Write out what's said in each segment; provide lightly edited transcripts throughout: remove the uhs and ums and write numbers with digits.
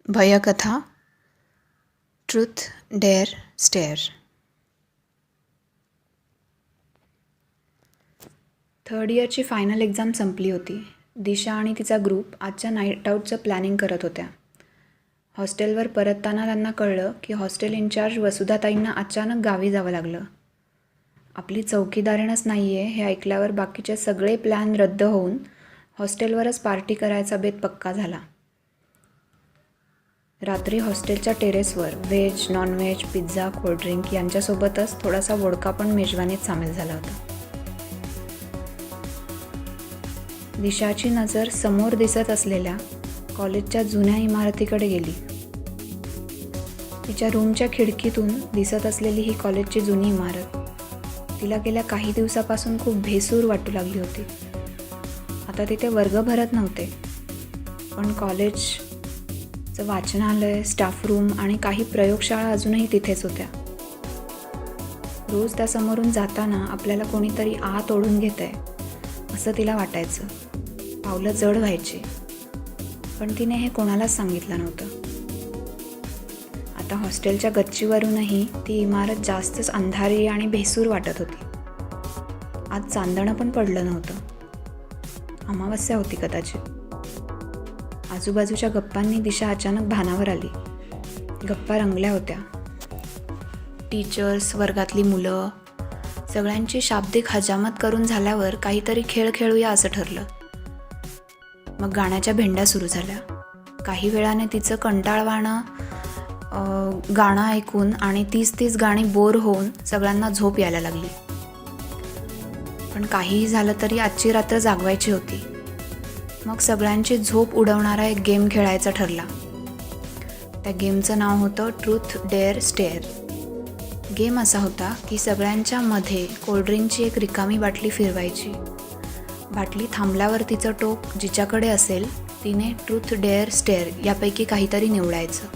भयकथा truth dare stare. Third इयरची final exam संपली होती. दिशा आणि तिचा ग्रुप आजच्या नाईट आऊटचं प्लॅनिंग करत होत्या. हॉस्टेलवर परतताना त्यांना कळलं की हॉस्टेल इन्चार्ज वसुधाताईंना अचानक गावी जावं लागलं. आपली चौकीदारीणच नाही आहे हे ऐकल्यावर बाकीचे सगळे प्लॅन रद्द होऊन हॉस्टेलवरच पार्टी करायचा बेत पक्का झाला. रात्री हॉस्टेलच्या टेरेसवर व्हेज, नॉनव्हेज, पिझ्झा, कोल्ड्रिंक यांच्यासोबतच थोडासा वोडका पण मेजवानीत सामील झाला होता. दिशाची नजर समोर दिसत असलेल्या कॉलेजच्या जुन्या इमारतीकडे गेली. तिच्या रूमच्या खिडकीतून दिसत असलेली ही कॉलेजची जुनी इमारत तिला गेल्या काही दिवसापासून खूप भेसूर वाटू लागली होती. आता तिथे वर्ग भरत नव्हते, पण कॉलेजचं वाचनालय, स्टाफ रूम आणि काही प्रयोगशाळा अजूनही तिथेच होत्या. रोज त्यासमोरून जाताना आपल्याला कोणीतरी आत ओढून घेतंय असं तिला वाटायचं. पावलं जड व्हायची, पण तिने हे कोणालाच सांगितलं नव्हतं. आता हॉस्टेलच्या गच्चीवरूनही ती इमारत जास्तच अंधारी आणि भेसूर वाटत होती. आज चांदणं पण पडलं नव्हतं. अमावस्या होती कदाचित. आजूबाजूच्या गप्पांनी दिशा अचानक भानावर आली. गप्पा रंगल्या होत्या. टीचर्स, वर्गातली मुलं सगळ्यांची शाब्दिक हजामत करून झाल्यावर काहीतरी खेळ खेळूया असं ठरलं. मग गाण्याच्या भेंड्या सुरू झाल्या. काही वेळाने तिचं कंटाळवाणं गाणं ऐकून आणि तीच गाणी बोर होऊन सगळ्यांना झोप यायला लागली. पण काहीही झालं तरी आजची रात्र जागवायची होती. मग सगळ्यांची झोप उडवणारा एक गेम खेळायचा ठरला. त्या गेमचं नाव होतं ट्रूथ डेअर स्टेअर. गेम असा होता की सगळ्यांच्या मध्ये कोल्ड्रिंकची एक रिकामी बाटली फिरवायची. बाटली थांबल्यावर तिचं टोक जिच्याकडे असेल तिने ट्रूथ डेअर स्टेअर यापैकी काहीतरी निवडायचं.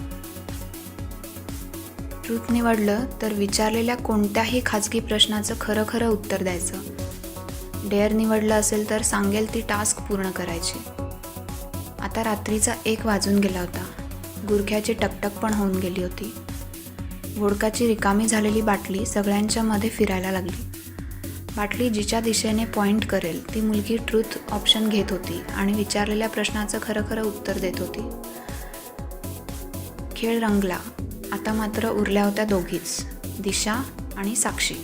ट्रूथ निवडलं तर विचारलेल्या कोणत्याही खाजगी प्रश्नाचं खरं उत्तर द्यायचं. डेअर निवडलं असेल तर सांगेल ती टास्क पूर्ण करायची. आता रात्रीचा 1 वाजून गेला होता. गुरख्याची टकटक पण होऊन गेली होती. वोडकाची रिकामी झालेली बाटली सगळ्यांच्या मध्ये फिरायला लागली. बाटली जिच्या दिशेने पॉइंट करेल ती मुलगी ट्रूथ ऑप्शन घेत होती आणि विचारलेल्या प्रश्नाचं खरं उत्तर देत होती. खेळ रंगला. आता मात्र उरल्या होत्या दोघीच, दिशा आणि साक्षी.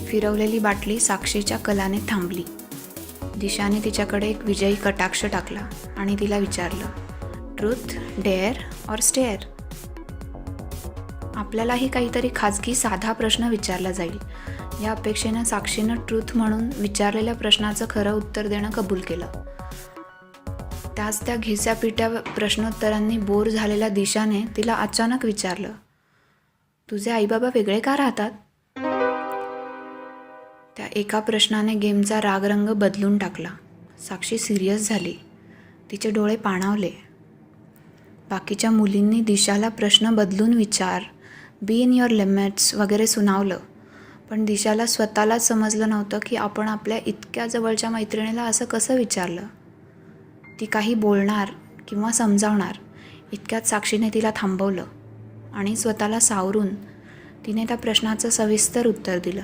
फिरवलेली बाटली साक्षीच्या कलाने थांबली. दिशाने तिच्याकडे एक विजयी कटाक्ष टाकला आणि तिला विचारलं, ट्रूथ डेअर और स्टेअर. आपल्यालाही काहीतरी खाजगी साधा प्रश्न विचारला जाईल या अपेक्षेनं साक्षीनं ट्रूथ म्हणून विचारलेल्या प्रश्नाचं खरं उत्तर देणं कबूल केलं. त्या घिस्यापिट्या प्रश्नोत्तरांनी बोर झालेल्या दिशाने तिला अचानक विचारलं, तुझे आईबाबा वेगळे का राहतात? त्या एका प्रश्नाने गेमचा रागरंग बदलून टाकला. साक्षी सिरियस झाली. तिचे डोळे पाणावले. बाकीच्या मुलींनी दिशाला प्रश्न बदलून विचार, बी इन युअर लिमिट्स वगैरे सुनावलं, पण दिशाला स्वतःलाच समजलं नव्हतं की आपण आपल्या इतक्या जवळच्या मैत्रिणीला असं कसं विचारलं. ती काही बोलणार किंवा समजावणार इतक्यात साक्षीने तिला थांबवलं आणि स्वतःला सावरून तिने त्या प्रश्नाचं सविस्तर उत्तर दिलं.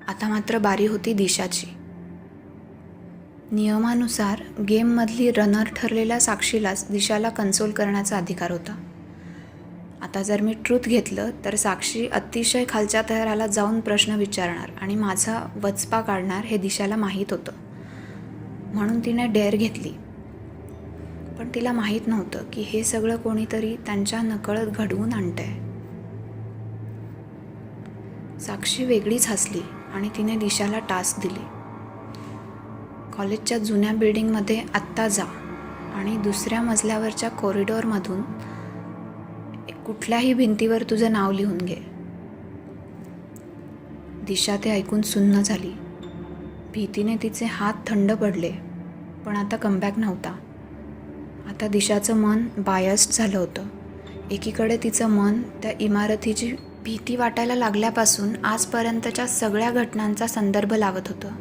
आता मात्र बारी होती दिशाची. नियमानुसार गेममधली रनर ठरलेल्या साक्षीलाच दिशाला कन्सोल करण्याचा अधिकार होता. आता जर मी ट्रूथ घेतलं तर साक्षी अतिशय खालच्या थराला जाऊन प्रश्न विचारणार आणि माझा वचपा काढणार हे दिशाला माहीत होतं. म्हणून तिने डेअर घेतली. पण तिला माहीत नव्हतं की हे सगळं कोणीतरी त्यांच्या नकळत घडवून आणतंय. साक्षी वेगळीच हसली आणि तिने दिशाला टास्क दिली. कॉलेजच्या जुन्या बिल्डिंगमध्ये आत्ता जा आणि 2ऱ्या मजल्यावरच्या कॉरिडॉरमधून कुठल्याही भिंतीवर तुझं नाव लिहून घे. दिशा ते ऐकून सुन्न झाली. भीतीने तिचे हात थंड पडले, पण आता कमबॅक नव्हता. आता दिशाचं मन बायस्ड झालं होतं. एकीकडे तिचं मन त्या इमारतीची भीती वाटायला लागल्यापासून आजपर्यंतच्या सगळ्या घटनांचा संदर्भ लावत होतं.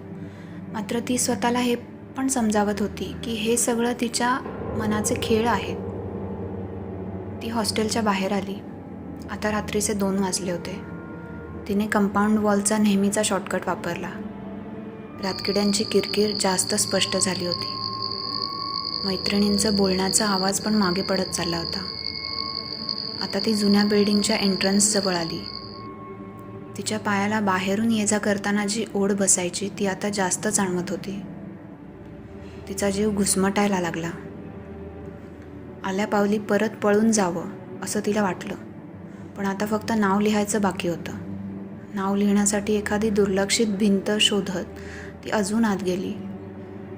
मात्र ती स्वतःला हे पण समजावत होती की हे सगळं तिच्या मनाचे खेळ आहेत. ती हॉस्टेलच्या बाहेर आली. आता रात्रीचे 2 वाजले होते. तिने कंपाऊंड वॉलचा नेहमीचा शॉर्टकट वापरला. रातकिड्यांची किरकिर जास्त स्पष्ट झाली होती. मैत्रिणींचं बोलण्याचा आवाज पण मागे पडत चालला होता. आता ती जुन्या बिल्डिंगच्या एंट्रन्सजवळ आली. तिच्या पायाला बाहेरून ये जा करताना जी ओढ बसायची ती आता जास्त जाणवत होती. तिचा जीव घुसमटायला लागला. आल्या पावली परत पळून जावं असं तिला वाटलं. पण आता फक्त नाव लिहायचं बाकी होतं. नाव लिहिण्यासाठी एखादी दुर्लक्षित भिंत शोधत ती अजून आत गेली.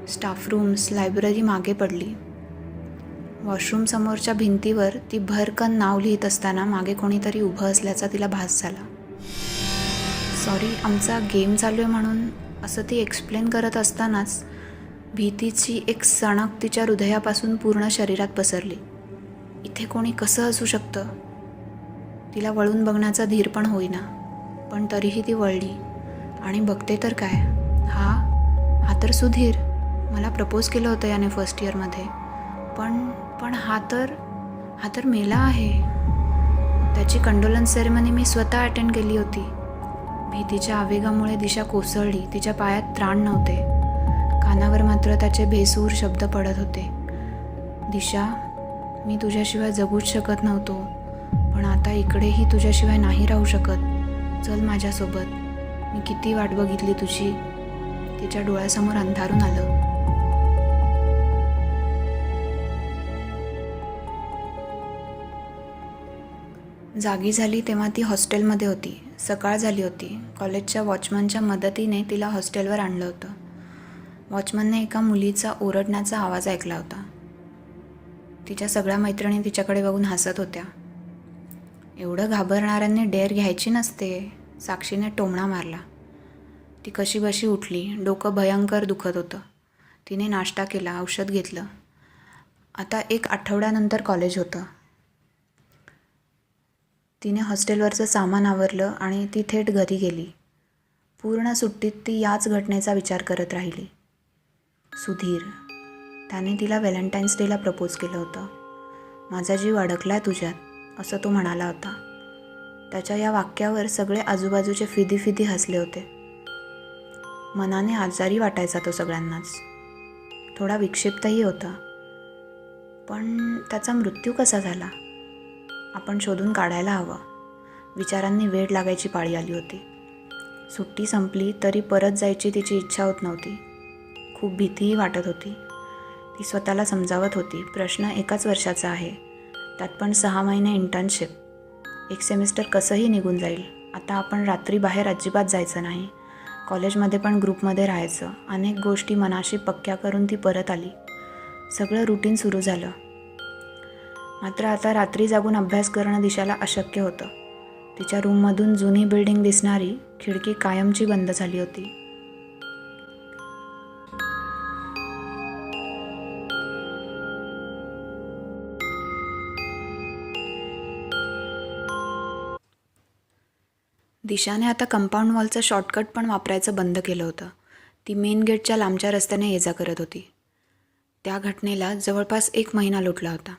स्टाफ रूम्स, लायब्ररी मागे पडली. वॉशरूम समोरच्या भिंतीवर ती भरकन नाव लिहित असताना मागे कोणीतरी उभं असल्याचा तिला भास झाला. सॉरी, आमचा गेम चालू आहे म्हणून, असं ती एक्सप्लेन करत असतानाच भीतीची एक सणक तिच्या हृदयापासून पूर्ण शरीरात पसरली. इथे कोणी कसं असू शकतं? तिला वळून बघण्याचा धीर पण होईना. पण तरीही ती वळली आणि बघते तर काय, हा तर सुधीर. मला प्रपोज केलं होतं याने फर्स्ट इयरमध्ये. पण हा तर मेला आहे. त्याची कंडोलन्स सेरेमनी मी स्वतः अटेंड केली होती. भीतीच्या आवेगामुळे दिशा कोसळली. तिच्या पायात त्राण नव्हते. कानावर मात्र त्याचे भेसूर शब्द पडत होते. दिशा, मी तुझ्याशिवाय जगूच शकत नव्हतो. पण आता इकडेही तुझ्याशिवाय नाही राहू शकत. चल माझ्यासोबत. मी किती वाट बघितली तुझी. तिच्या डोळ्यासमोर अंधारून आलं. जागी झाली तेव्हा ती हॉस्टेलमध्ये होती. सकाळ झाली होती. कॉलेजच्या वॉचमनच्या मदतीने तिला हॉस्टेलवर आणलं होतं. वॉचमनने एका मुलीचा ओरडण्याचा आवाज ऐकला होता. तिच्या सगळ्या मैत्रिणी तिच्याकडे बघून हसत होत्या. एवढं घाबरणाऱ्यांनी डेअर घ्यायची नसते. साक्षीने टोमणा मारला. ती कशीबशी उठली. डोकं भयंकर दुखत होतं. तिने नाश्ता केला, औषध घेतलं. आता 1 आठवड्यानंतर कॉलेज होतं. तिने हॉस्टेलवरचं सामान आवरलं आणि ती थेट घरी गेली. पूर्ण सुट्टीत ती याच घटनेचा विचार करत राहिली. सुधीर, त्याने तिला व्हॅलेंटाईन्स डेला प्रपोज केलं होतं. माझा जीव अडकलाय तुझ्यात, असं तो म्हणाला होता. त्याच्या या वाक्यावर सगळे आजूबाजूचे फिदी हसले होते. मनाने आजारी वाटायचा तो सगळ्यांनाच. थोडा विक्षिप्तही होता. पण त्याचा मृत्यू कसा झाला? आपण शोधून काढायला हवं. विचारांनी वेड लागायची पाळी आली होती. सुट्टी संपली तरी परत जायची तिची इच्छा होत नव्हती. खूप भीतीही वाटत होती. ती स्वतःला समजावत होती, प्रश्न 1च वर्षाचा आहे, त्यात पण 6 महिने इंटर्नशिप. 1 सेमिस्टर कसंही निघून जाईल. आता आपण रात्री बाहेर अजिबात जायचं नाही. कॉलेजमध्ये पण ग्रुपमध्ये राहायचं. अनेक गोष्टी मनाशी पक्क्या करून ती परत आली. सगळं रुटीन सुरू झालं. मात्र आता रात्री जागून अभ्यास करणं दिशाला अशक्य होतं. तिच्या रूममधून जुनी बिल्डिंग दिसणारी खिडकी कायमची बंद झाली होती. दिशाने आता कंपाऊंड वॉलचं शॉर्टकट पण वापरायचं बंद केलं होतं. ती मेन गेटच्या लांबच्या रस्त्याने ये जा करत होती. त्या घटनेला जवळपास 1 महिना लोटला होता.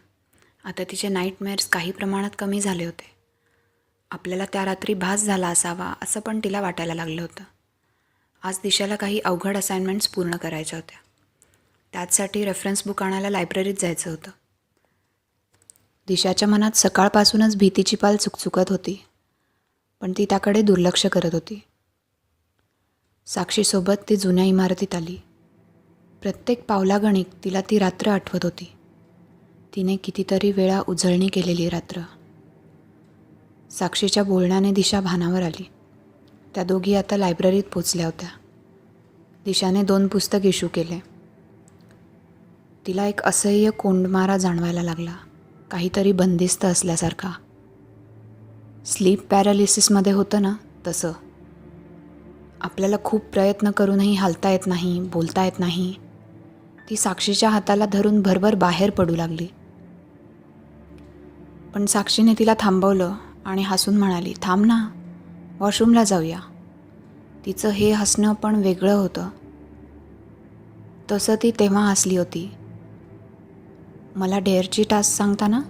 आता तिचे नाईटमेअर्स काही प्रमाणात कमी झाले होते. आपल्याला त्या रात्री भास झाला असावा असं पण तिला वाटायला लागलं होतं. आज दिशाला काही अवघड असाइनमेंट्स पूर्ण करायच्या होत्या. त्याचसाठी रेफरन्स बुक आणायला लायब्ररीत जायचं होतं. दिशाच्या मनात सकाळपासूनच भीतीची पाल चुकचुकत होती. पण ती त्याकडे दुर्लक्ष करत होती. साक्षीसोबत ती जुन्या इमारतीत आली. प्रत्येक पावलागणिक तिला ती रात्र आठवत होती. तिने कितीतरी वेळा उजळणी केलेली रात्र. साक्षीच्या बोलण्याने दिशा भानावर आली. त्या दोघी आता लायब्ररीत पोचल्या होत्या. दिशाने 2 पुस्तक इश्यू केले. तिला एक असह्य कोंडमारा जाणवायला लागला. काहीतरी बंदिस्त असल्यासारखा. स्लीप पॅरालिसिसमध्ये होतं ना तसं. आपल्याला खूप प्रयत्न करूनही हालता येत नाही, बोलता येत नाही. ती साक्षीच्या हाताला धरून भरभर बाहेर पडू लागली. पण साक्षीने तिला थांबवलं आणि हसून म्हणाली, थांब ना, वॉशरूमला जाऊया. तिचं हे हसणं पण वेगळं होतं. तसं ती तेव्हा हसली होती. मला डेअरची टास्क सांगता ना?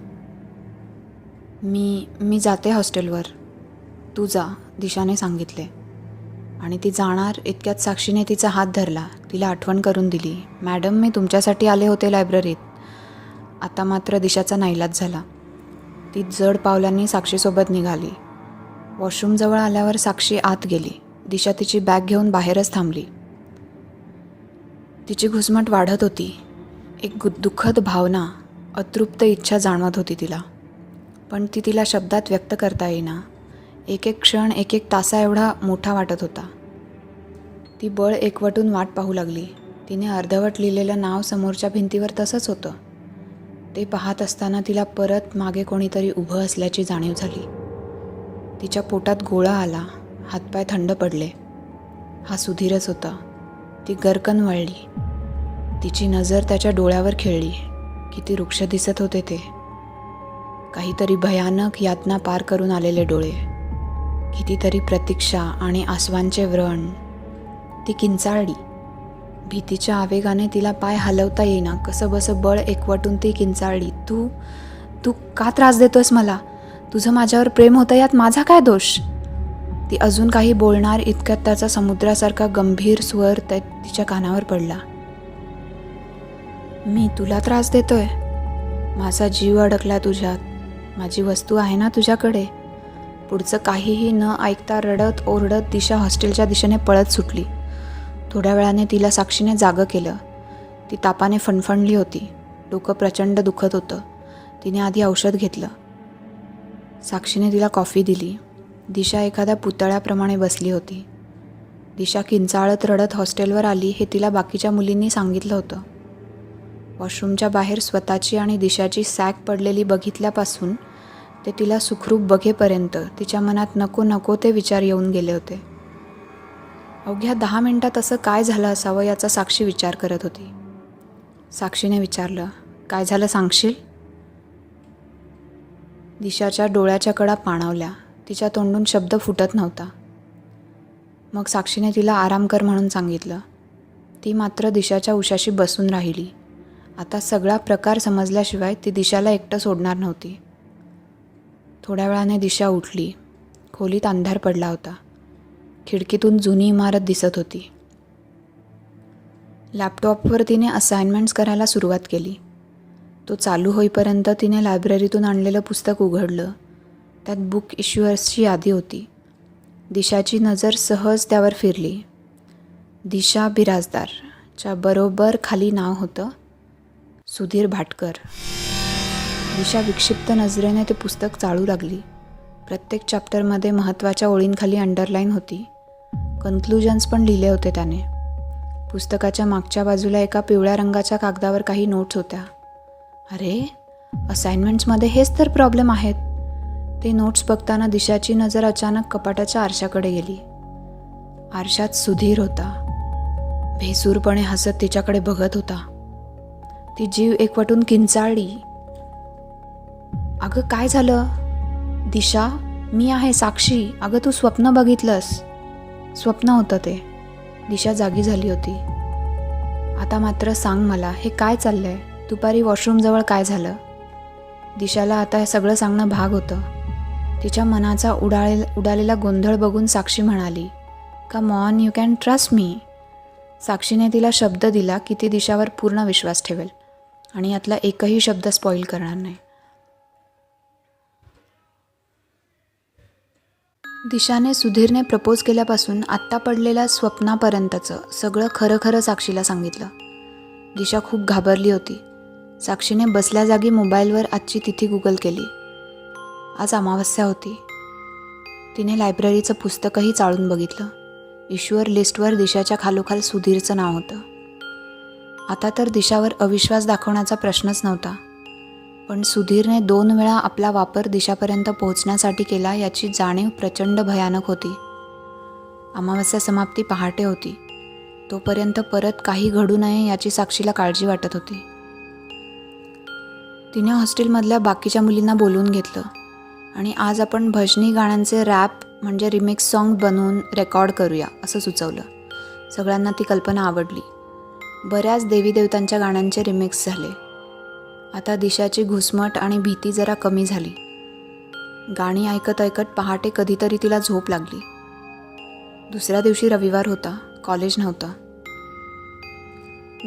मी जाते हॉस्टेलवर, तू जा, दिशाने सांगितले. आणि ती जाणार इतक्यात साक्षीने तिचा हात धरला, तिला आठवण करून दिली, मॅडम मी तुमच्यासाठी आले होते लायब्ररीत. आता मात्र दिशाचा नाईलाज झाला. ती जड पावलांनी साक्षीसोबत निघाली. वॉशरूमजवळ आल्यावर साक्षी आत गेली. दिशा तिची बॅग घेऊन बाहेरच थांबली. तिची घुसमट वाढत होती. एक दुःखद भावना, अतृप्त इच्छा जाणवत होती तिला, पण ती तिला शब्दात व्यक्त करता येईना. एक एक क्षण एक एक तासा एवढा मोठा वाटत होता. ती बळ एकवटून वाट पाहू लागली. तिने अर्धवट लिहिलेलं नाव समोरच्या भिंतीवर तसंच होतं. ते पाहत असताना तिला परत मागे कोणीतरी उभं असल्याची जाणीव झाली. तिच्या पोटात गोळा आला, हातपाय थंड पडले. हा सुधीरच होता. ती गर्कन वळली. तिची नजर त्याच्या डोळ्यावर खेळली. किती रुक्ष दिसत होते ते. काहीतरी भयानक यातना पार करून आलेले डोळे, कितीतरी प्रतीक्षा आणि आसवांचे व्रण. ती किंचाळली. भीतीच्या आवेगाने तिला पाय हलवता येईना. कसं बसं बळ एकवटून ती किंचाळली, तू का त्रास देतोयस मला? तुझं माझ्यावर प्रेम होतं, यात माझा काय दोष? ती अजून काही बोलणार इतक्यात त्याचा समुद्रासारखा गंभीर स्वर तिच्या कानावर पडला. मी तुला त्रास देतोय? माझा जीव अडकला तुझ्यात. माझी वस्तू आहे ना तुझ्याकडे. पुढचं काहीही न ऐकता रडत ओरडत दिशा हॉस्टेलच्या दिशेने पळत सुटली. थोड्या वेळाने तिला साक्षीने जागं केलं. ती तापाने फणफणली होती. डोकं प्रचंड दुखत होतं. तिने आधी औषध घेतलं. साक्षीने तिला कॉफी दिली. दिशा एखाद्या पुतळ्याप्रमाणे बसली होती. दिशा किंचाळत रडत हॉस्टेलवर आली हे तिला बाकीच्या मुलींनी सांगितलं होतं. वॉशरूमच्या बाहेर स्वतःची आणि दिशाची सॅक पडलेली बघितल्यापासून ते तिला सुखरूप बघेपर्यंत तिच्या मनात नको नको ते विचार येऊन गेले होते. अवघ्या 10 मिनिटात असं काय झालं असावं याचा साक्षी विचार करत होती. साक्षीने विचारलं, काय झालं सांगशील? दिशाच्या डोळ्याच्या कडा पाणावल्या. तिच्या तोंडून शब्द फुटत नव्हता. मग साक्षीने तिला आराम कर म्हणून सांगितलं. ती मात्र दिशाच्या उशाशी बसून राहिली. आता सगळा प्रकार समजल्याशिवाय ती दिशाला एकटं सोडणार नव्हती. थोड्या वेळाने दिशा उठली. खोलीत अंधार पडला होता. खिडकीतून जुनी इमारत दिसत होती. लॅपटॉपवर तिने असाइनमेंट्स करायला सुरुवात केली. तो चालू होईपर्यंत तिने लायब्ररीतून आणलेलं पुस्तक उघडलं. त्यात बुक इश्युअर्सची यादी होती. दिशाची नजर सहज त्यावर फिरली. दिशा बिराजदारच्या बरोबर खाली नाव होतं, सुधीर भाटकर. दिशा विक्षिप्त नजरेने ते पुस्तक चाळू लागली. प्रत्येक चॅप्टरमध्ये महत्त्वाच्या ओळींखाली अंडरलाईन होती. कन्क्लुजन्स पण लिहिले होते त्याने. पुस्तकाच्या मागच्या बाजूला एका पिवळ्या रंगाच्या कागदावर काही नोट्स होत्या. अरे, असाइनमेंट्समध्ये हेच तर प्रॉब्लेम आहेत. ते नोट्स बघताना दिशाची नजर अचानक कपाटाच्या आरशाकडे गेली. आरशात सुधीर होता. भेसूरपणे हसत तिच्याकडे बघत होता. ती जीव एकवटून किंचाळली, अगं काय झालं? दिशा, मी आहे साक्षी. अगं तू स्वप्न बघितलंस. स्वप्न होतं ते. दिशा जागी झाली होती. आता मात्र सांग मला, हे काय चाललंय? दुपारी वॉशरूमजवळ काय झालं? दिशाला आता हे सगळं सांगणं भाग होतं. तिच्या मनाचा उडालेला गोंधळ बघून साक्षी म्हणाली, come on, you can trust me. साक्षीने तिला शब्द दिला की ती दिशावर पूर्ण विश्वास ठेवेल आणि यातला एकही शब्द स्पॉईल करणार नाही. दिशाने सुधीरने प्रपोज केल्यापासून आत्ता पडलेल्या स्वप्नापर्यंतचं सगळं खरं खरं साक्षीला सांगितलं. दिशा खूप घाबरली होती. साक्षीने बसल्या जागी मोबाईलवर आजची तिथी गुगल केली. आज अमावस्या होती. तिने लायब्ररीचं पुस्तकही चाळून बघितलं. इश्युअर लिस्टवर दिशाच्या खालोखाल सुधीरचं नाव होतं. आता तर दिशावर अविश्वास दाखवण्याचा प्रश्नच नव्हता. पण सुधीरने 2 वेळा आपला वापर दिशापर्यंत पोहोचण्यासाठी केला याची जाणीव प्रचंड भयानक होती. अमावस्या समाप्ती पहाटे होती. तोपर्यंत परत काही घडू नये याची साक्षीला काळजी वाटत होती. तिने हॉस्टेलमधल्या बाकीच्या मुलींना बोलवून घेतलं आणि आज आपण भजनी गाण्यांचे रॅप म्हणजे रिमिक्स सॉन्ग बनवून रेकॉर्ड करूया असं सुचवलं. सगळ्यांना ती कल्पना आवडली. बऱ्याच देवी देवतांच्या गाण्यांचे रिमिक्स झाले. आता दिशाची घुसमट आणि भीती जरा कमी झाली. गाणी ऐकत ऐकत पहाटे कधीतरी तिला झोप लागली. दुसऱ्या दिवशी रविवार होता, कॉलेज नव्हतं.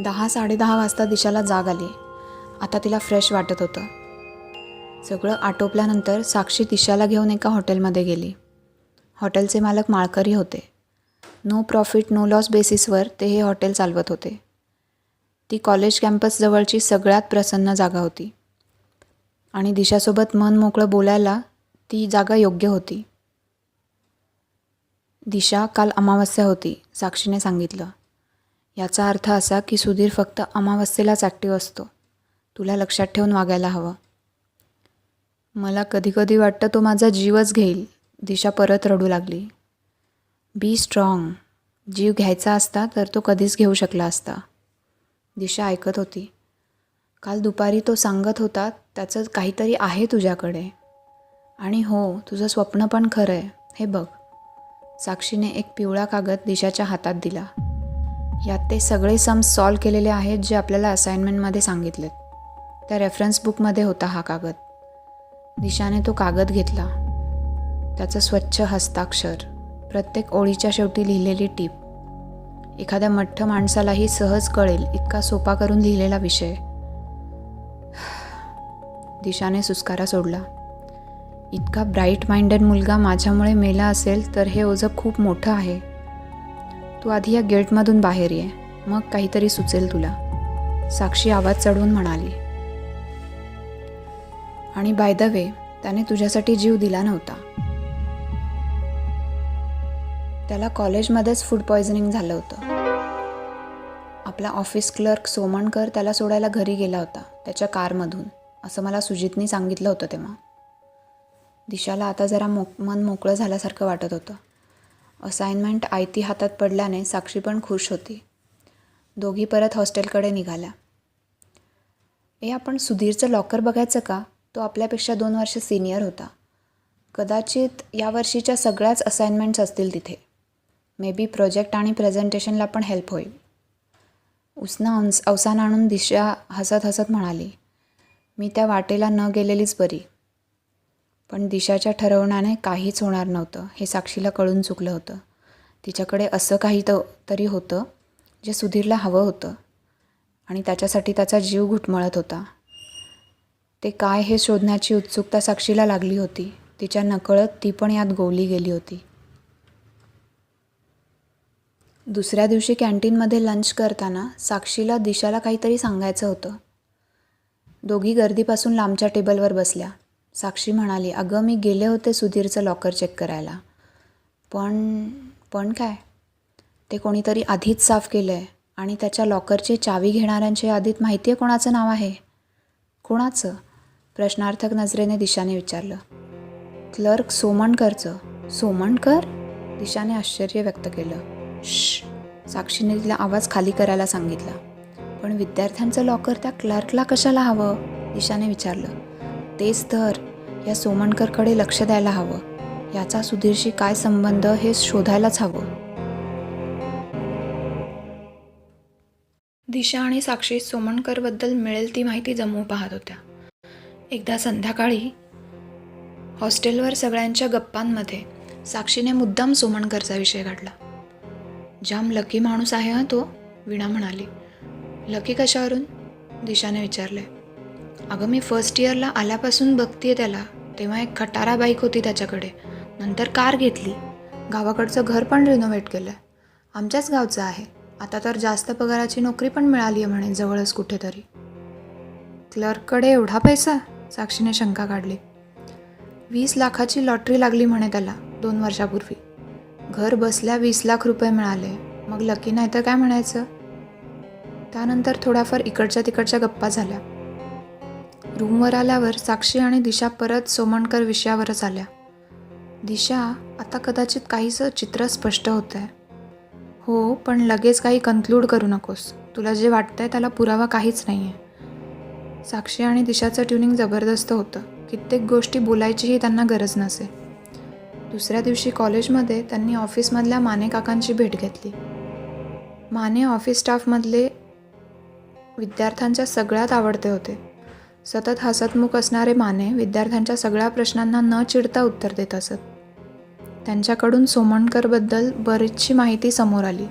10-10:30 वाजता दिशाला जाग आली. आता तिला फ्रेश वाटत होतं. सगळं आटोपल्यानंतर साक्षी दिशाला घेऊन एका हॉटेलमध्ये गेली. हॉटेलचे मालक माळकरी होते. नो प्रॉफिट नो लॉस बेसिसवर ते हे हॉटेल चालवत होते. ती कॉलेज कॅम्पसजवळची सगळ्यात प्रसन्न जागा होती आणि दिशासोबत मन मोकळं बोलायला ती जागा योग्य होती. दिशा, काल अमावस्या होती, साक्षीने सांगितलं. याचा अर्थ असा की सुधीर फक्त अमावस्येलाच ॲक्टिव्ह असतो. तुला लक्षात ठेवून वागायला हवं. मला कधी कधी वाटतं तो माझा जीवच घेईल. दिशा परत रडू लागली. Be strong. जीव घ्यायचा असता तर तो कधीच घेऊ शकला असता. दिशा ऐकत होती. काल दुपारी तो सांगत होता त्याचं काहीतरी आहे तुझ्याकडे. आणि हो, तुझं स्वप्न पण खरं आहे. हे बघ. साक्षीने एक पिवळा कागद दिशाच्या हातात दिला. यात ते सगळे सम्स सॉल्व केलेले आहेत जे आपल्याला असाइनमेंटमध्ये सांगितलेत. त्या रेफरन्स बुकमध्ये होता हा कागद. दिशाने तो कागद घेतला. त्याचं स्वच्छ हस्ताक्षर, प्रत्येक ओळीच्या शेवटी लिहिलेली टीप. एखाद्या मठ्ठ माणसालाही सहज कळेल इतका सोपा करून लिहिलेला विषय. दिशाने सुस्कारा सोडला. इतका ब्राईट माइंडेड मुलगा माझ्यामुळे मेला असेल तर हे ओझं खूप मोठं आहे. तू आधी या गेटमधून बाहेर ये, मग काहीतरी सुचेल तुला, साक्षी आवाज चढवून म्हणाली. आणि बाय द वे, त्याने तुझ्यासाठी जीव दिला नव्हता. त्याला कॉलेजमध्येच फूड पॉयझनिंग झालं होतं. आपला ऑफिस क्लर्क सोमणकर त्याला सोडायला घरी गेला होता त्याच्या कारमधून, असं मला सुजितनी सांगितलं होतं तेव्हा. दिशाला आता जरा मन मोकळं झाल्यासारखं वाटत होतं. असाइनमेंट आयती हातात पडल्याने साक्षी पण खुश होती. दोघी परत हॉस्टेलकडे निघाल्या. आपण सुधीरचं लॉकर बघायचं का? तो आपल्यापेक्षा 2 वर्ष सिनियर होता. कदाचित या वर्षीच्या सगळ्याच असाइनमेंट्स असतील तिथे. मे बी प्रोजेक्ट आणि प्रेझेंटेशनला पण हेल्प होईल. उसनं अवसान आणून दिशा हसत हसत म्हणाली. मी त्या वाटेला न गेलेलीच बरी. पण दिशाच्या ठरवण्याने काहीच होणार नव्हतं हे साक्षीला कळून चुकलं होतं. तिच्याकडे असं काही तरी होतं जे सुधीरला हवं होतं आणि त्याच्यासाठी त्याचा जीव घुटमळत होता. ते काय हे शोधण्याची उत्सुकता साक्षीला लागली होती. तिच्या नकळत ती पण यात गोवली गेली होती. दुसऱ्या दिवशी कॅन्टीनमध्ये लंच करताना साक्षीला दिशाला काहीतरी सांगायचं होतं. दोघी गर्दीपासून लांबच्या टेबलवर बसल्या. साक्षी म्हणाली, अगं मी गेले होते सुधीरचं लॉकर चेक करायला. पण काय? ते कोणीतरी आधीच साफ केलं आहे आणि त्याच्या लॉकरची चावी घेणाऱ्यांच्या यादीत माहिती आहे कोणाचं नाव आहे? कोणाचं? प्रश्नार्थक नजरेने दिशाने विचारलं. क्लर्क सोमणकरचं. सोमणकर? दिशाने आश्चर्य व्यक्त केलं. श्श, साक्षीने तिला आवाज खाली करायला सांगितला. पण विद्यार्थ्यांचं लॉकर त्या क्लर्कला कशाला हवं? दिशाने विचारलं. तेच तर, या सोमणकरकडे लक्ष द्यायला हवं. याचा सुधीरशी काय संबंध हे शोधायलाच हवं. दिशा आणि साक्षी सोमणकरबद्दल मिळेल ती माहिती जमवू पाहत होत्या. एकदा संध्याकाळी हॉस्टेलवर सगळ्यांच्या गप्पांमध्ये साक्षीने मुद्दाम सोमणकरचा विषय काढला. जाम लकी माणूस आहे हा तो, वीणा म्हणाली. लकी कशावरून? दिशाने विचारले. अगं मी फर्स्ट इयरला आल्यापासून बघतीये त्याला. तेव्हा एक खटारा बाईक होती त्याच्याकडे, नंतर कार घेतली, गावाकडचं घर पण रिनोव्हेट केलं. आमच्याच गावचं आहे. आता तर जास्त पगाराची नोकरी पण मिळाली आहे म्हणे जवळच कुठेतरी. क्लर्ककडे एवढा पैसा? साक्षीने शंका काढली. 20 लाखाची लॉटरी लागली म्हणे त्याला 2 वर्षापूर्वी. घर बसल्या 20 लाख रुपये मिळाले. मग लकी नाही तर काय म्हणायचं. त्यानंतर थोड्याफार इकडच्या तिकडच्या गप्पा झाल्या. रूमवर आल्यावर साक्षी आणि दिशा परत सोमणकर विषयावरच आल्या. दिशा, आता कदाचित काहीसं चित्र स्पष्ट होतं आहे. हो, पण लगेच काही कन्क्लूड करू नकोस. तुला जे वाटतंय त्याला पुरावा काहीच नाही आहे. साक्षी आणि दिशाचं ट्युनिंग जबरदस्त होतं. कित्येक गोष्टी बोलायचीही त्यांना गरज नसे. दुसऱ्या दिवशी कॉलेजमध्ये त्यांनी ऑफिसमधल्या माने काकांची भेट घेतली. माने ऑफिस स्टाफमधले विद्यार्थ्यांच्या सगळ्यात आवडते होते. सतत हसतमुख असणारे माने विद्यार्थ्यांच्या सगळ्या प्रश्नांना न चिडता उत्तर देत असत. त्यांच्याकडून सोमणकरबद्दल बरीचशी माहिती समोर आली.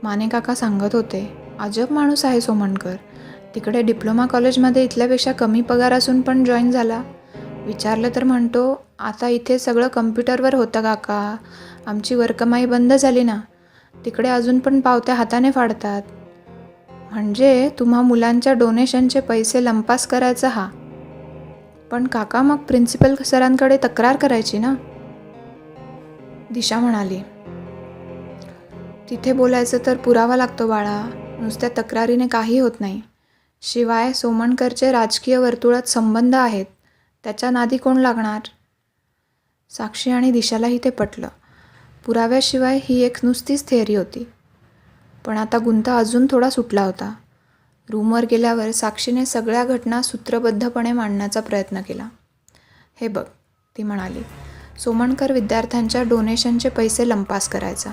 माने काका सांगत होते, अजब माणूस आहे सोमणकर. तिकडे डिप्लोमा कॉलेजमध्ये इथल्यापेक्षा कमी पगार असून पण जॉईन झाला. विचारलं तर म्हणतो, आता इथे सगळं कम्प्युटरवर होतं काका, आमची वर्कमाई बंद झाली ना. तिकडे अजून पण पावत्या हाताने फाडतात. म्हणजे तुम्हा मुलांच्या डोनेशनचे पैसे लंपास करायचा हा. पण काका मग प्रिन्सिपल सरांकडे तक्रार करायची ना. दिशा म्हणाली, तिथे बोलायचं तर पुरावा लागतो बाळा, नुसत्या तक्रारीने काही होत नाही. शिवाय सोमणकरचे राजकीय वर्तुळात संबंध आहेत, त्याच्या नादी कोण लागणार. साक्षी आणि दिशालाही ते पटलं. पुराव्याशिवाय ही एक नुसतीच थिअरी होती. पण आता गुंता अजून थोडा सुटला होता. रूमवर गेल्यावर साक्षीने सगळ्या घटना सूत्रबद्धपणे मांडण्याचा प्रयत्न केला. हे बघ, ती म्हणाली, सोमणकर विद्यार्थ्यांच्या डोनेशनचे पैसे लंपास करायचा.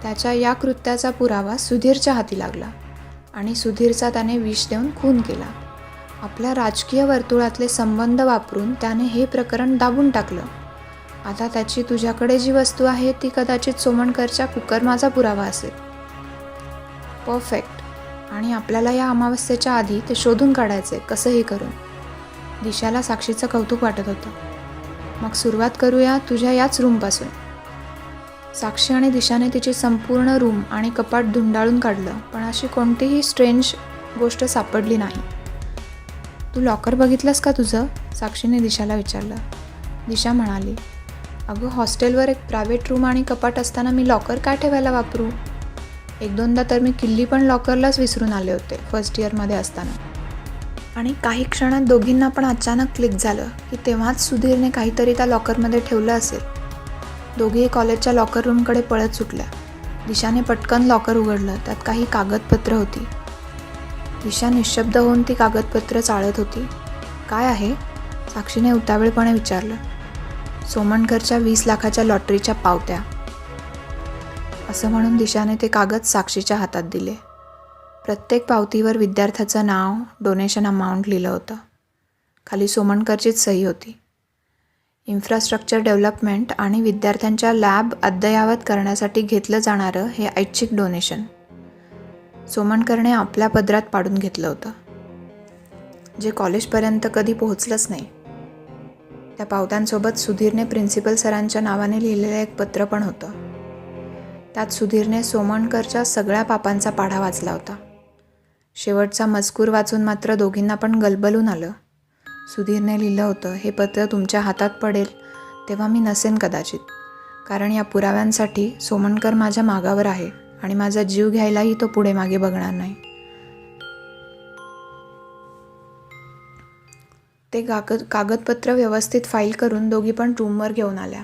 त्याच्या या कृत्याचा पुरावा सुधीरच्या हाती लागला आणि सुधीरचा त्याने विष देऊन खून केला. आपल्या राजकीय वर्तुळातले संबंध वापरून त्याने हे प्रकरण दाबून टाकलं. आता त्याची तुझ्याकडे जी वस्तू आहे ती कदाचित सोमणकरच्या कुकर्माचा पुरावा असेल. परफेक्ट. आणि आपल्याला या अमावस्येच्या आधी ते शोधून काढायचे, कसंही करून. दिशाला साक्षीचं कौतुक वाटत होतं. मग सुरुवात करूया तुझ्या याच रूमपासून. साक्षी आणि दिशाने तिची संपूर्ण रूम आणि कपाट धुंडाळून काढलं, पण अशी कोणतीही स्ट्रेंज गोष्ट सापडली नाही. तू लॉकर बघितलंस का तुझं? साक्षीने दिशाला विचारलं. दिशा म्हणाली, अगं हॉस्टेलवर एक प्रायव्हेट रूम आणि कपाट असताना मी लॉकर काय ठेवायला वापरू? 1-2दा तर मी किल्ली पण लॉकरलाच विसरून आले होते फर्स्ट इयरमध्ये असताना. आणि काही क्षणात दोघींना पण अचानक क्लिक झालं की तेव्हाच सुधीरने काहीतरी त्या लॉकरमध्ये ठेवलं असेल. दोघेही कॉलेजच्या लॉकर रूमकडे पळत सुटल्या. दिशाने पटकन लॉकर उघडलं. त्यात काही कागदपत्र होती. दिशा निशब्द होऊन ती कागदपत्र चाळत होती. काय आहे? साक्षीने उतावीळपणे विचारलं. सोमणकरच्या 20 लाखाच्या लॉटरीच्या पावत्या, असं म्हणून दिशाने ते कागद साक्षीच्या हातात दिले. प्रत्येक पावतीवर विद्यार्थ्याचं नाव, डोनेशन अमाऊंट लिहिलं होतं. खाली सोमणकरचीच सही होती. इन्फ्रास्ट्रक्चर डेव्हलपमेंट आणि विद्यार्थ्यांच्या लॅब अद्ययावत करण्यासाठी घेतलं जाणारं हे ऐच्छिक डोनेशन सोमणकरने आपल्या पदरात पाडून घेतलं होतं, जे कॉलेजपर्यंत कधी पोहोचलंच नाही. त्या पावत्यांसोबत सुधीरने प्रिन्सिपल सरांच्या नावाने लिहिलेलं एक पत्र पण होतं. त्यात सुधीरने सोमणकरच्या सगळ्या पापांचा पाढा वाचला होता. शेवटचा मजकूर वाचून मात्र दोघींना पण गलबलून आलं. सुधीरने लिहिलं होतं, हे पत्र तुमच्या हातात पडेल तेव्हा मी नसेन कदाचित, कारण या पुराव्यांसाठी सोमणकर माझ्या मागावर आहे आणि माझा जीव घ्यायलाही तो पुढे मागे बघणार नाही. ते कागदपत्र व्यवस्थित फाईल करून दोघी पण रूमवर घेऊन आल्या.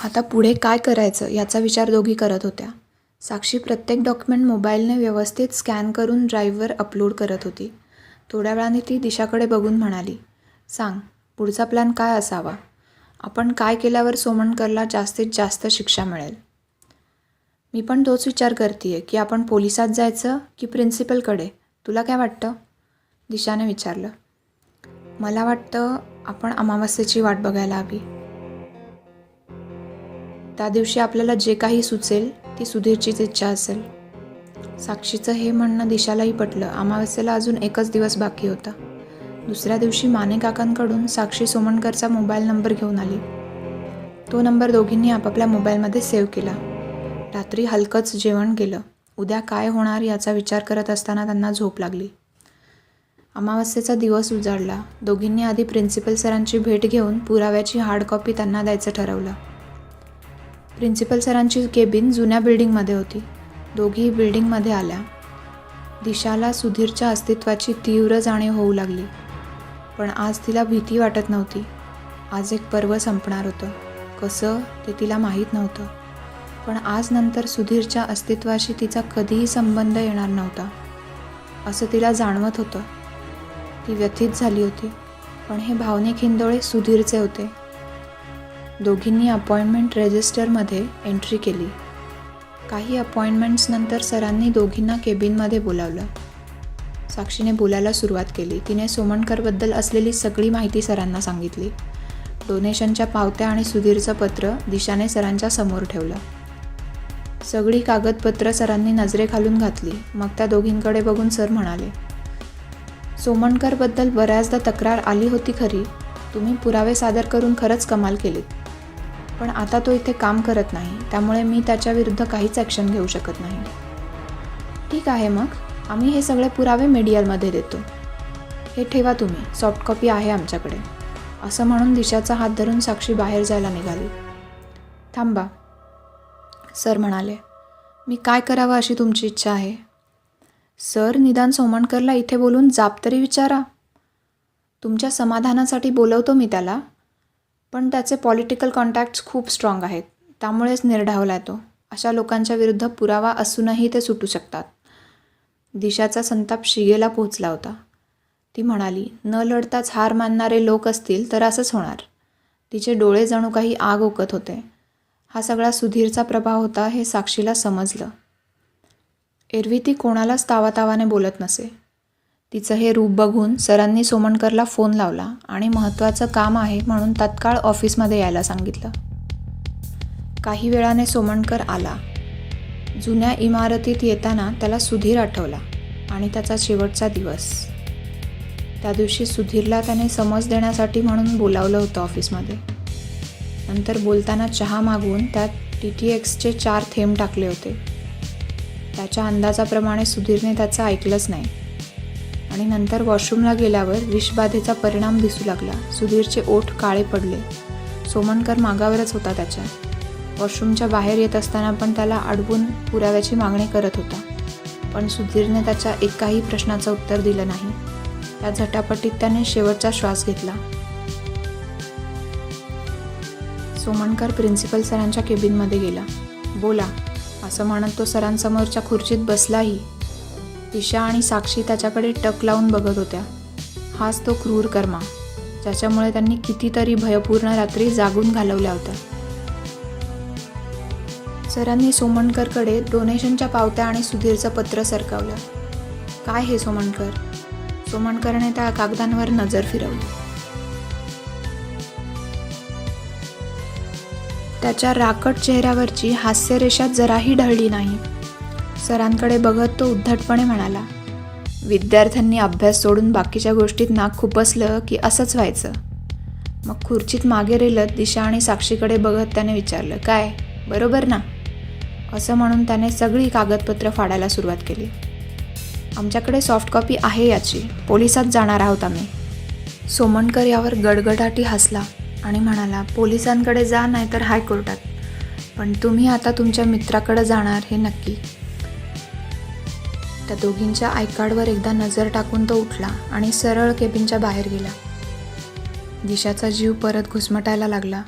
आता पुढे काय करायचं याचा विचार दोघी करत होत्या. साक्षी प्रत्येक डॉक्युमेंट मोबाईलने व्यवस्थित स्कॅन करून ड्राईव्हवर अपलोड करत होती. थोड्या वेळाने ती दिशाकडे बघून म्हणाली, सांग, पुढचा प्लॅन काय असावा? आपण काय केल्यावर सोमणकरला जास्तीत जास्त शिक्षा मिळेल? मी पण तोच विचार करते की आपण पोलिसात जायचं की प्रिन्सिपलकडे. तुला काय वाटतं? दिशाने विचारलं. मला वाटतं आपण अमावस्येची वाट बघायला हवी. त्या दिवशी आपल्याला जे काही सुचेल ती सुधीरचीच इच्छा असेल. साक्षीचं हे म्हणणं दिशालाही पटलं. अमावस्येला अजून एकच दिवस बाकी होता. दुसऱ्या दिवशी माने काकांकडून साक्षी सोमणकरचा मोबाईल नंबर घेऊन आली. तो नंबर दोघींनी आपापल्या मोबाईलमध्ये सेव्ह केला. रात्री हलकंच जेवण केलं. उद्या काय होणार याचा विचार करत असताना त्यांना झोप लागली. अमावस्येचा दिवस उजाडला. दोघींनी आधी प्रिन्सिपल सरांची भेट घेऊन पुराव्याची हार्ड कॉपी त्यांना द्यायचं ठरवलं. प्रिन्सिपल सरांची केबिन जुन्या बिल्डिंगमध्ये होती. दोघी बिल्डिंगमध्ये आल्या. दिशाला सुधीरच्या अस्तित्वाची तीव्र जाणीव होऊ लागली. पण आज तिला भीती वाटत नव्हती. आज एक पर्व संपणार होतं. कसं ते तिला माहीत नव्हतं. पण आज नंतर सुधीरच्या अस्तित्वाशी तिचा कधीही संबंध येणार नव्हता असं तिला जाणवत होतं. ती व्यथित झाली होती. पण हे भावनिक हिंदोळे सुधीरचे होते. दोघींनी अपॉइंटमेंट रजिस्टरमध्ये एंट्री केली. काही अपॉइंटमेंट्सनंतर सरांनी दोघींना केबिनमध्ये बोलावलं. साक्षीने बोलायला सुरुवात केली. तिने सोमणकरबद्दल असलेली सगळी माहिती सरांना सांगितली. डोनेशनच्या पावत्या आणि सुधीरचं पत्र दिशाने सरांच्या समोर ठेवलं. सगळी कागदपत्र सरांनी नजरेखालून घातली. मग त्या दोघींकडे बघून सर म्हणाले, सोमणकरबद्दल बऱ्याचदा तक्रार आली होती खरी. तुम्ही पुरावे सादर करून खरंच कमाल केलीत. पण आता तो इथे काम करत नाही, त्यामुळे मी त्याच्याविरुद्ध काहीच ॲक्शन घेऊ शकत नाही. ठीक आहे, मग आम्ही हे सगळे पुरावे मीडियामध्ये देतो. हे ठेवा तुम्ही, सॉफ्ट कॉपी आहे आमच्याकडे. असं म्हणून दिशाचा हात धरून साक्षी बाहेर जायला निघाली. थांबा, सर म्हणाले. मी काय करावं अशी तुमची इच्छा आहे? सर, निदान सोमणकरला इथे बोलून जाब तरी विचारा. तुमच्या समाधानासाठी बोलवतो मी त्याला, पण त्याचे पॉलिटिकल कॉन्टॅक्ट्स खूप स्ट्रॉंग आहेत, त्यामुळेच निर्ढावला तो. अशा लोकांच्या विरुद्ध पुरावा असूनही ते सुटू शकतात. दिशाचा संताप शिगेला पोहोचला होता. ती म्हणाली, न लढताच हार मानणारे लोक असतील तर असंच होणार. तिचे डोळे जणू काही आग ओकत होते. हा सगळा सुधीरचा प्रभाव होता हे साक्षीला समजलं. एरवी ती कोणालाच तावातावाने बोलत नसे. तिचं हे रूप बघून सरांनी सोमणकरला फोन लावला आणि महत्त्वाचं काम आहे म्हणून तत्काळ ऑफिसमध्ये यायला सांगितलं. काही वेळाने सोमणकर आला. जुन्या इमारतीत येताना त्याला सुधीर आठवला आणि त्याचा शेवटचा दिवस. त्या दिवशी सुधीरला त्याने समज देण्यासाठी म्हणून बोलावलं होतं ऑफिसमध्ये. नंतर बोलताना चहा मागवून त्यात TTXचे 4 थेंब टाकले होते. त्याच्या अंदाजाप्रमाणे सुधीरने त्याचं ऐकलंच नाही आणि नंतर वॉशरूमला गेल्यावर विषबाधेचा परिणाम दिसू लागला. सुधीरचे ओठ काळे पडले. सोमणकर मागावरच होता त्याच्या. वॉशरूमच्या बाहेर येत असताना पण त्याला अडवून पुराव्याची मागणी करत होता. पण सुधीरने त्याच्या एकाही प्रश्नाचं उत्तर दिलं नाही. त्या झटापटीत त्याने शेवटचा श्वास घेतला. सोमणकर प्रिन्सिपल सरांच्या केबिनमध्ये गेला. बोला, असं म्हणत तो सरांसमोरच्या खुर्चीत बसलाही. दिशा आणि साक्षी त्याच्याकडे टक लावून बघत होत्या. हाच तो क्रूर कर्मा, ज्याच्यामुळे त्यांनी कितीतरी भयपूर्ण रात्री जागून घालवल्या होत्या. सरांनी सोमणकरकडे डोनेशनच्या पावत्या आणि सुधीरचं पत्र सरकावलं. काय हे सोमणकर? सोमणकरने त्या कागदांवर नजर फिरवली. त्याच्या राकट चेहऱ्यावरची हास्यरेषा जराही ढळली नाही. सरांकडे बघत तो उद्धटपणे म्हणाला, विद्यार्थ्यांनी अभ्यास सोडून बाकीच्या गोष्टीत नाक खुपसलं की असंच व्हायचं. मग खुर्चीत मागे रेलत दिशा आणि साक्षीकडे बघत त्याने विचारलं, काय बरोबर ना? असं म्हणून त्याने सगळी कागदपत्र फाडायला सुरुवात केली. आमच्याकडे सॉफ्ट कॉपी आहे याची, पोलिसात जाणार आहोत आम्ही. सोमणकर यावर गडगडाटी हसला आणि म्हणाला, पोलिसांकडे जा नाही तर हायकोर्टात, पण तुम्ही आता तुमच्या मित्राकडे जाणार हे नक्की. त्या दोघींच्या आयकार्डवर एकदा नजर टाकून तो उठला आणि सरळ केबिनच्या बाहेर गेला. दिशाचा जीव परत घुसमटायला लागला.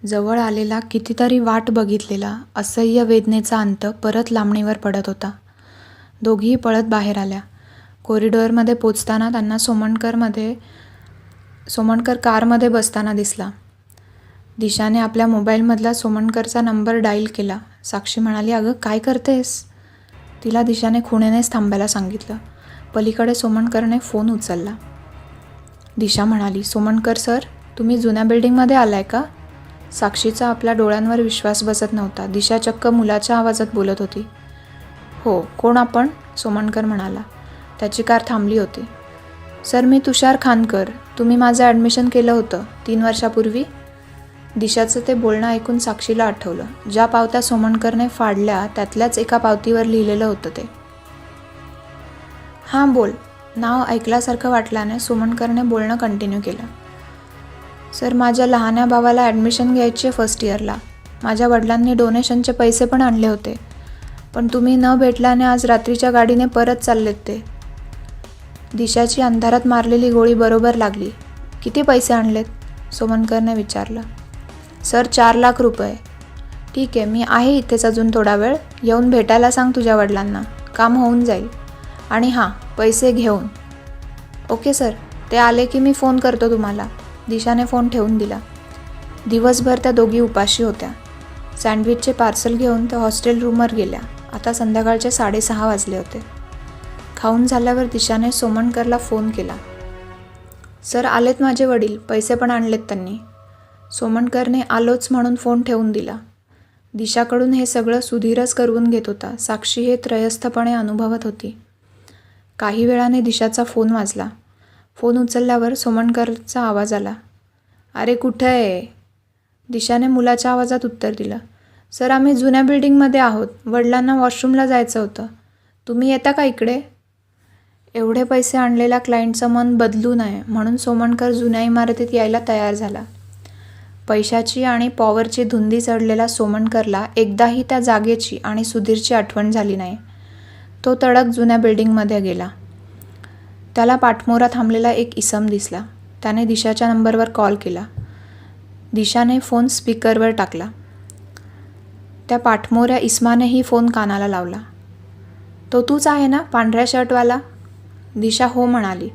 जवळ आलेला, कितीतरी वाट बघितलेला असह्य वेदनेचा अंत परत लांबणीवर पडत होता. दोघीही पळत बाहेर आल्या. कॉरिडॉरमध्ये पोचताना त्यांना सोमणकर कारमध्ये बसताना दिसला. दिशाने आपल्या मोबाईलमधला सोमणकरचा नंबर डायल केला. साक्षी म्हणाली, अगं काय करतेस? तिला दिशाने खुणेनेच थांबायला सांगितलं. पलीकडे सोमणकरने फोन उचलला. दिशा म्हणाली, सोमणकर सर, तुम्ही जुन्या बिल्डिंगमध्ये आलाय का? साक्षीचा आपल्या डोळ्यांवर विश्वास बसत नव्हता. दिशा चक्क मुलाच्या आवाजात बोलत होती. हो, कोण आपण? सोमणकर म्हणाला. त्याची कार थांबली होती. सर, मी तुषार खानकर. तुम्ही माझं ॲडमिशन केलं होतं 3 वर्षापूर्वी. दिशाचं ते बोलणं ऐकून साक्षीला आठवलं. ज्या पावत्या सोमणकरने फाडल्या त्यातल्याच एका पावतीवर लिहिलेलं होतं ते. हां बोल. नाव ऐकल्यासारखं वाटल्याने सोमणकरने बोलणं कंटिन्यू केलं. सर, माझ्या लहान्या भावाला ॲडमिशन घ्यायची फर्स्ट इयरला. माझ्या वडिलांनी डोनेशनचे पैसे पण आणले होते, पण तुम्ही न भेटल्याने आज रात्रीच्या गाडीने परत चाललेत ते. दिशाची अंधारात मारलेली गोळी बरोबर लागली. किती पैसे आणलेत? सोमणकरने विचारलं. सर, 4 लाख रुपये. ठीक आहे, मी आहे इथेच अजून थोडा वेळ. येऊन भेटायला सांग तुझ्या वडिलांना, काम होऊन जाईल. आणि हां, पैसे घेऊन. ओके सर, ते आले की मी फोन करतो तुम्हाला. दिशाने फोन ठेवून दिला. दिवसभर त्या दोघी उपाशी होत्या. सँडविचचे पार्सल घेऊन त्या हॉस्टेल रूमवर गेल्या. आता संध्याकाळचे 6:30 वाजले होते. खाऊन झाल्यावर दिशाने सोमणकरला फोन केला. सर आलेत माझे वडील, पैसे पण आणलेत त्यांनी. सोमणकरने आलोच म्हणून फोन ठेवून दिला. दिशाकडून हे सगळं सुधीरच करवून घेत होता. साक्षी हे त्रयस्थपणे अनुभवत होती. काही वेळाने दिशाचा फोन वाजला. फोन उचलल्यावर सोमणकरचा आवाज आला. अरे कुठं आहे? दिशाने मुलाच्या आवाजात उत्तर दिलं. सर आम्ही जुन्या बिल्डिंगमध्ये आहोत. वडिलांना वॉशरूमला जायचं होतं. तुम्ही येता का इकडे? एवढे पैसे आणलेल्या क्लायंटचं मन बदलू नये म्हणून सोमणकर जुन्या इमारतीत यायला तयार झाला. पैशाची आणि पॉवरची धुंदी चढलेला सोमणकरला एकदाही त्या जागेची आणि सुधीरची आठवण झाली नाही. तो तडक जुन्या बिल्डिंगमध्ये गेला. त्याला पाठमोरा थांबलेला एक इसम दिसला. त्याने दिशाच्या नंबरवर कॉल केला. दिशाने फोन स्पीकरवर टाकला. त्या पाठमोऱ्या इसमानेही फोन कानाला लावला. तो तूच आहे ना, पांढऱ्या शर्टवाला? दिशा हो म्हणाली.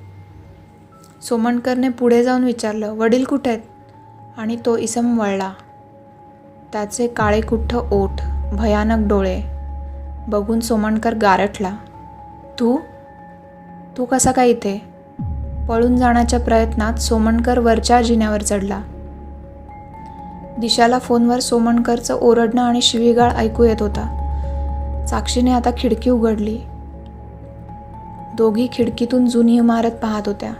सोमणकरने पुढे जाऊन विचारलं, वडील कुठे आहेत? आणि तो इसम वळला. त्याचे काळेकुठ्ठ ओठ, भयानक डोळे बघून सोमणकर गारठला. तू कसा काय इथे? पळून जाण्याच्या प्रयत्नात सोमणकर वरच्या जिन्यावर चढला. दिशाला फोनवर सोमणकरचं ओरडणं आणि शिवीगाळ ऐकू येत होता. साक्षीने आता खिडकी उघडली. दोघी खिडकीतून जुनी इमारत पाहत होत्या.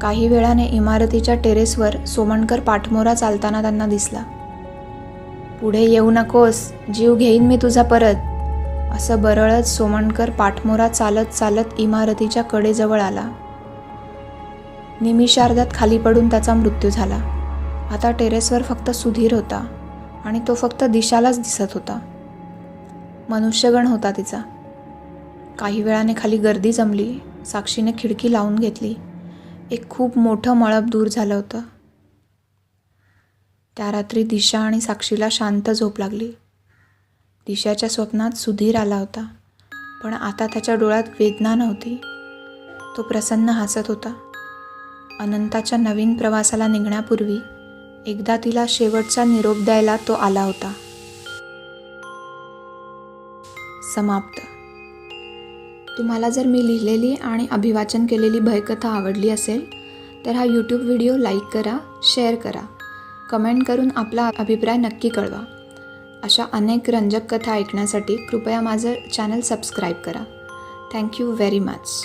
काही वेळाने इमारतीच्या टेरेसवर सोमणकर पाठमोरा चालताना त्यांना दिसला. पुढे येऊ नकोस, जीव घेईन मी तुझा परत, असं बरळत सोमणकर पाठमोरा चालत चालत इमारतीच्या कडेजवळ आला. निमिषार्धात खाली पडून त्याचा मृत्यू झाला. आता टेरेसवर फक्त सुधीर होता आणि तो फक्त दिशालाच दिसत होता. मनुष्यगण होता तिचा. काही वेळाने खाली गर्दी जमली. साक्षीने खिडकी लावून घेतली. एक खूप मोठं मळप दूर झालं होतं. त्या रात्री दिशा आणि साक्षीला शांत झोप लागली. दिशाच्या स्वप्नात सुधीर आला होता, पण आता त्याच्या डोळ्यात वेदना नव्हती. तो प्रसन्न हसत होता. अनंताच्या नवीन प्रवासाला निघण्यापूर्वी एकदा तिला शेवटचा निरोप द्यायला तो आला होता. समाप्त. तुम्हाला जर मी लिहिलेली आणि अभिवाचन केलेली भयकथा आवडली असेल तर हा यूट्यूब व्हिडिओ लाईक करा, शेअर करा, कमेंट करून आपला अभिप्राय नक्की कळवा. अशा अनेक रंजक कथा ऐकण्यासाठी कृपया माझं चॅनल सबस्क्राईब करा. Thank you very much.